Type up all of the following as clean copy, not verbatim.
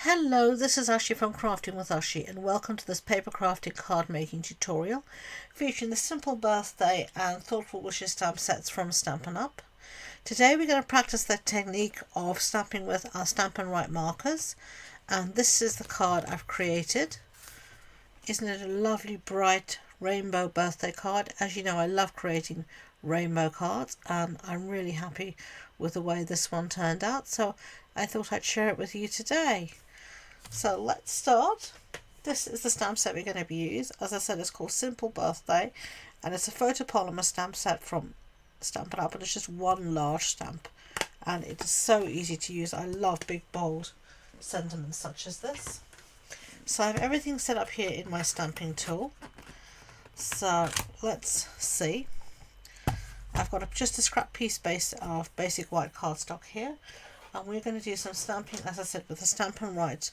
Hello, this is Ashee from Crafting with Ashee, and welcome to this paper crafting card making tutorial featuring the simple birthday and thoughtful wishes stamp sets from Stampin Up. Today we're going to practice the technique of stamping with our Stampin Write markers, and this is the card I've created. Isn't it a lovely bright rainbow birthday card? As you know, I love creating rainbow cards and I'm really happy with the way this one turned out, so I thought I'd share it with you today. So let's start. This is the stamp set we're going to be using. As I said, it's called Simple Birthday, and it's a photopolymer stamp set from Stampin' Up, but it's just one large stamp, and it is so easy to use. I love big bold sentiments such as this. So I have everything set up here in my stamping tool. So let's see. I've got just a scrap piece of basic white cardstock here, and we're going to do some stamping, as I said, with the Stampin' Write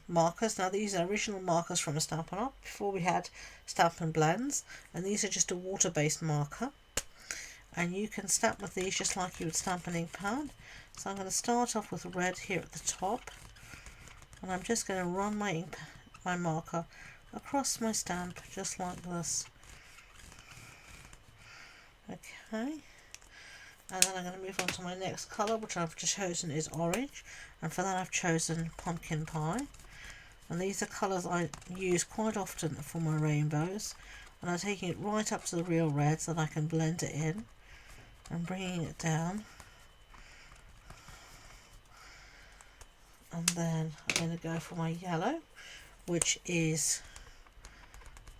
markers. Now these are original markers from a Stampin' Up before we had Stampin' Blends, and these are just a water-based marker, and you can stamp with these just like you would stamp an ink pad. So I'm going to start off with red here at the top, and I'm just going to run my marker across my stamp just like this. Okay. And then I'm going to move on to my next colour, which I've just chosen is orange, and for that I've chosen pumpkin pie. And these are colours I use quite often for my rainbows, and I'm taking it right up to the real red so that I can blend it in and bringing it down. And then I'm going to go for my yellow, which is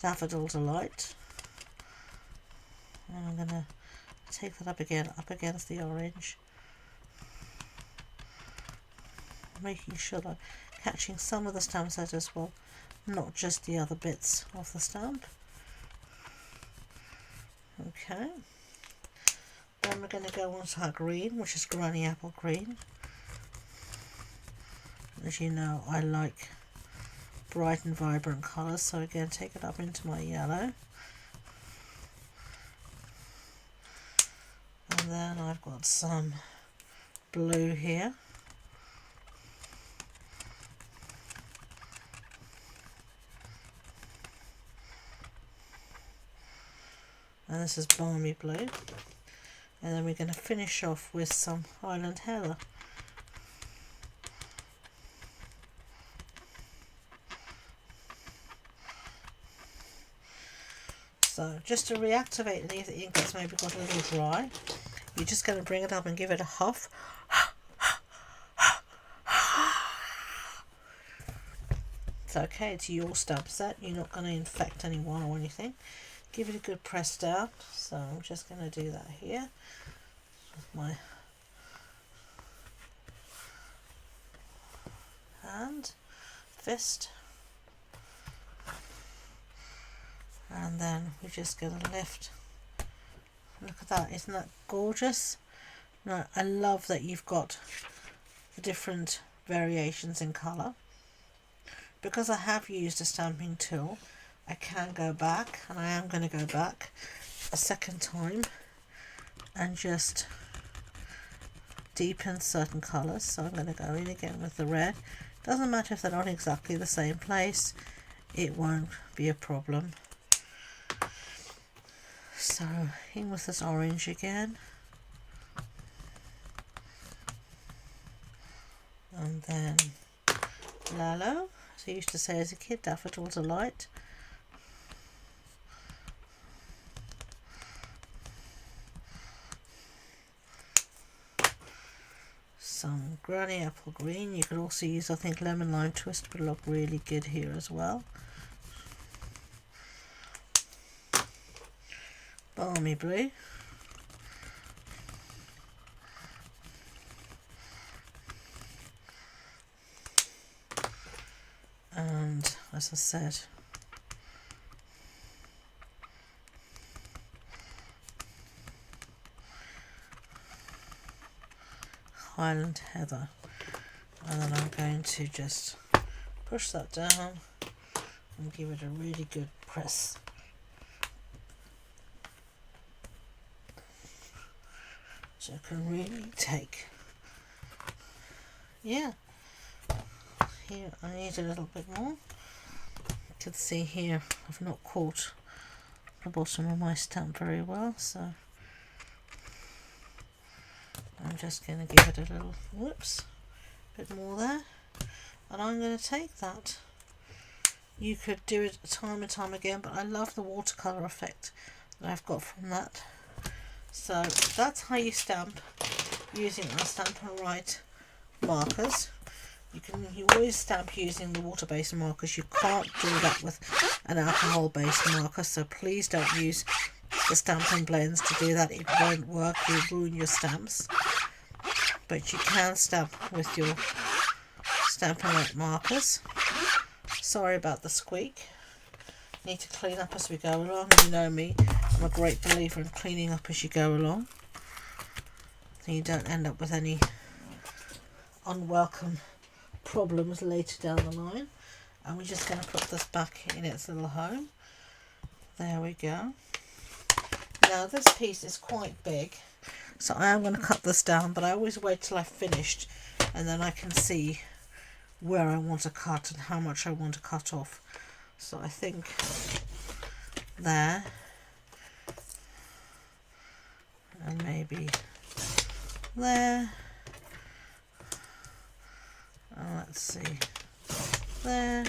Daffodil Delight, and I'm going to take that up against the orange, making sure that I'm catching some of the stamp set as well, not just the other bits of the stamp. Okay, then we're going to go on to our green, which is Granny Apple Green. As you know, I like bright and vibrant colours, so again take it up into my yellow. And then I've got some blue here. And this is Balmy Blue. And then we're going to finish off with some Highland Heather. So just to reactivate any of the ink that's maybe got a little dry, you're just going to bring it up and give it a huff. It's okay, it's your stamp set, you're not going to infect anyone or anything. Give it a good press down. So I'm just going to do that here with my hand, fist. And then we're just going to lift. Look at that, isn't that gorgeous? Now, I love that you've got the different variations in colour. Because I have used a stamping tool, I can go back, and I am going to go back a second time and just deepen certain colours. So I'm going to go in again with the red. Doesn't matter if they're not exactly the same place, it won't be a problem. So in with this orange again, and then Lalo, as I used to say as a kid, Daffodil Delight. Some Granny Apple Green. You could also use, I think, Lemon Lime Twist would look really good here as well. Balmy Blue. And as I said, Highland Heather. And then I'm going to just push that down and give it a really good press. So I can really take, yeah, here I need a little bit more. You can see here I've not caught the bottom of my stamp very well, so I'm just going to give it a little whoops, bit more there, and I'm going to take that. You could do it time and time again, but I love the watercolour effect that I've got from that. So that's how you stamp using our Stampin' Write markers. You always stamp using the water-based markers. You can't do that with an alcohol-based marker, so please don't use the stamping blends to do that. It won't work, you'll ruin your stamps. But you can stamp with your Stampin' Write markers. Sorry about the squeak. Need to clean up as we go along. You know me, I'm a great believer in cleaning up as you go along, so you don't end up with any unwelcome problems later down the line. And we're just going to put this back in its little home. There we go. Now this piece is quite big, so I am going to cut this down, but I always wait till I've finished and then I can see where I want to cut and how much I want to cut off. So I think there, and maybe there, and let's see, there,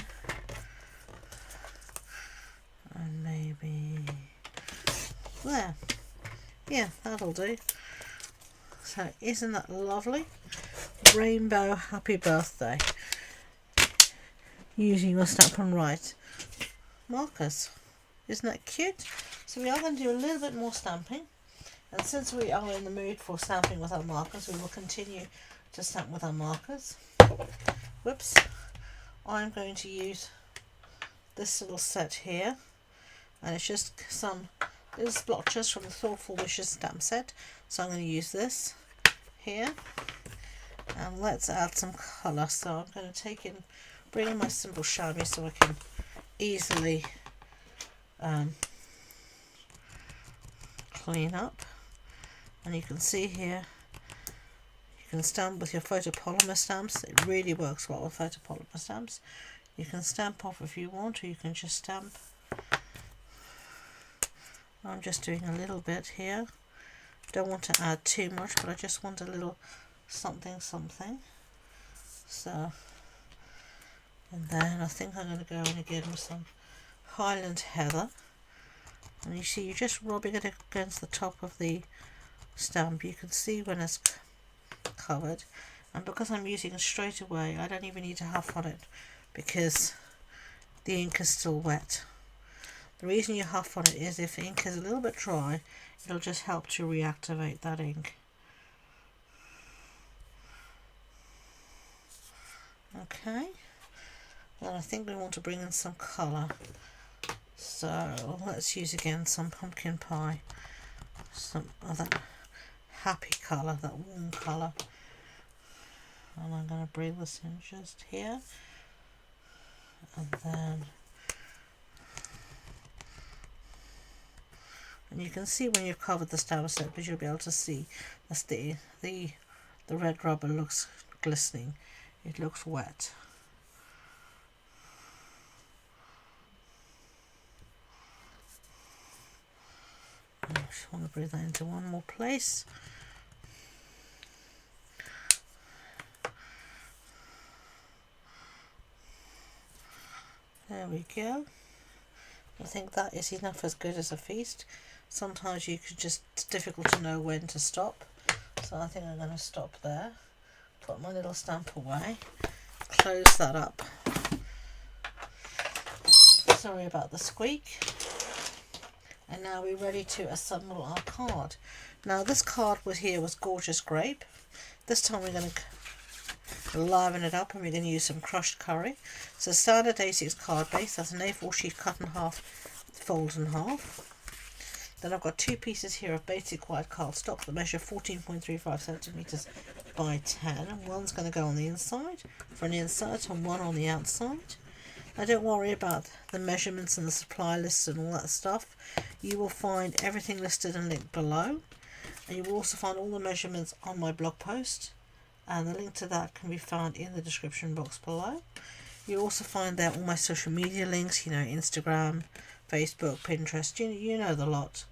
and maybe there. Yeah, that'll do. So isn't that lovely? Rainbow happy birthday using your Stampin' Write markers. Isn't that cute? So we are going to do a little bit more stamping, and since we are in the mood for stamping with our markers, we will continue to stamp with our markers. Whoops. I'm going to use this little set here, and it's just some little splotches from the Thoughtful Wishes stamp set. So I'm going to use this here, and let's add some colour. So I'm going to bring in my simple chamois so I can easily clean up. And you can see here, you can stamp with your photopolymer stamps. It really works well with photopolymer stamps. You can stamp off if you want, or you can just stamp. I'm just doing a little bit here. Don't want to add too much, but I just want a little something. So, and then I think I'm going to go in again with some Highland Heather. And you see, you're just rubbing it against the top of the stamp. You can see when it's covered, and because I'm using it straight away, I don't even need to huff on it because the ink is still wet. The reason you huff on it is if the ink is a little bit dry, it'll just help to reactivate that ink. Okay, then I think we want to bring in some colour. So let's use again some pumpkin pie, some of that happy colour, that warm colour. And I'm going to bring this in just here, and then, and you can see when you've covered the stamp set, because you'll be able to see the red rubber looks glistening. It looks wet. I just want to bring that into one more place. There we go. I think that is enough, as good as a feast. Sometimes it's difficult to know when to stop. So I think I'm going to stop there. Put my little stamp away. Close that up. Sorry about the squeak. And now we're ready to assemble our card. Now this card was Gorgeous Grape. This time we're going to liven it up, and we're going to use some crushed curry. So standard A6 card base, that's an A4 sheet cut in half, fold in half. Then I've got two pieces here of basic white cardstock that measure 14.35 centimeters by 10, and one's going to go on the inside for an insert and one on the outside. Now don't worry about the measurements and the supply lists and all that stuff. You will find everything listed and linked below, and you will also find all the measurements on my blog post and the link to that can be found in the description box below. You'll also find there all my social media links, you know, Instagram, Facebook, Pinterest, you know the lot.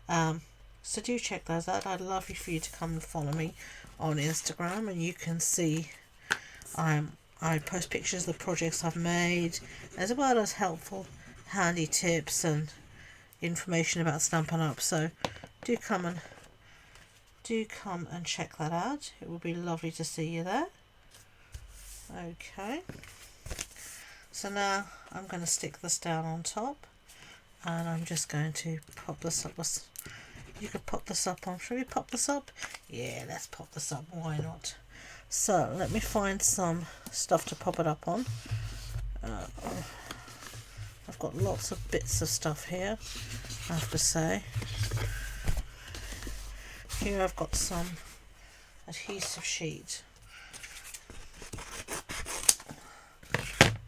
So do check those out. I'd love for you to come and follow me on Instagram, and you can see I post pictures of the projects I've made, as well as helpful, handy tips and information about Stampin' Up. So do come and check that out. It would be lovely to see you there. Okay. So now I'm going to stick this down on top, and I'm just going to pop this up. You could pop this up on. Should we pop this up? Yeah, let's pop this up. Why not? So let me find some stuff to pop it up on. I've got lots of bits of stuff here, I have to say. Here I've got some adhesive sheet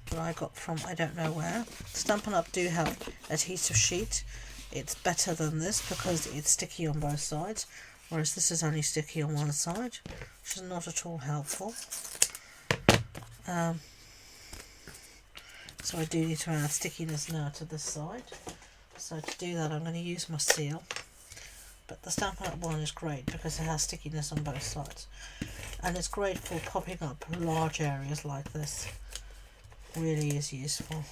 that I got from I don't know where. Stampin' Up do have adhesive sheet. It's better than this because it's sticky on both sides, whereas this is only sticky on one side, which is not at all helpful. So I do need to add stickiness now to this side. So to do that I'm going to use my seal. But the Stampin' Up one is great because it has stickiness on both sides. And it's great for popping up large areas like this. Really is useful.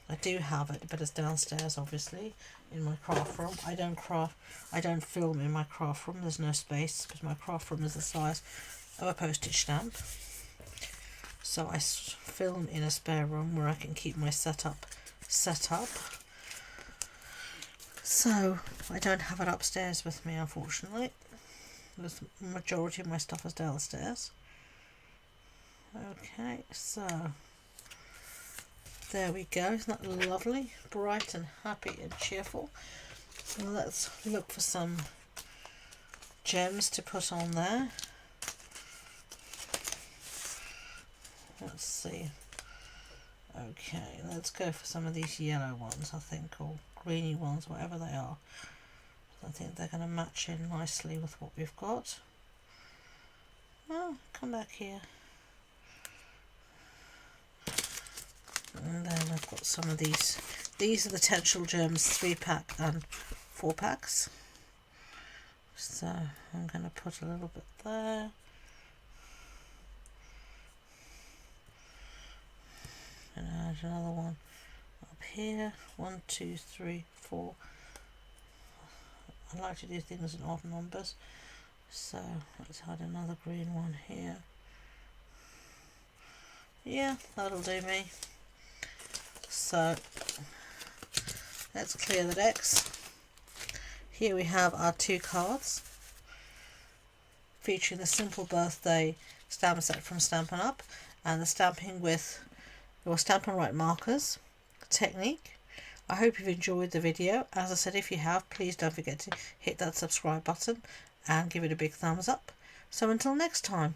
I do have it, but it's downstairs obviously in my craft room. I don't film in my craft room, there's no space because my craft room is the size of a postage stamp. So I film in a spare room where I can keep my setup set up. So I don't have it upstairs with me, unfortunately. The majority of my stuff is downstairs. Okay, so there we go. Isn't that lovely? Bright and happy and cheerful. Well, let's look for some gems to put on there. Let's see. Okay, let's go for some of these yellow ones, I think, or greeny ones, whatever they are. I think they're going to match in nicely with what we've got. Oh, come back here. And then I've got some of these. These are the Potential Gems 3-pack and 4-packs. So I'm going to put a little bit there. And add another one up here. 1, 2, 3, 4. I like to do things in odd numbers. So let's add another green one here. Yeah, that'll do me. So let's clear the decks. Here we have our 2 cards featuring the Simple Birthday stamp set from Stampin' Up and the stamping with your Stampin Write Markers technique. I hope you've enjoyed the video. As I said, if you have, please don't forget to hit that subscribe button and give it a big thumbs up. So until next time,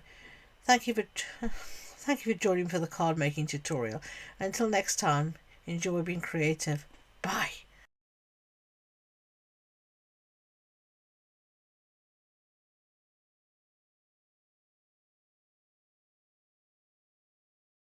thank you for joining me for the card making tutorial. Until next time, enjoy being creative. Bye.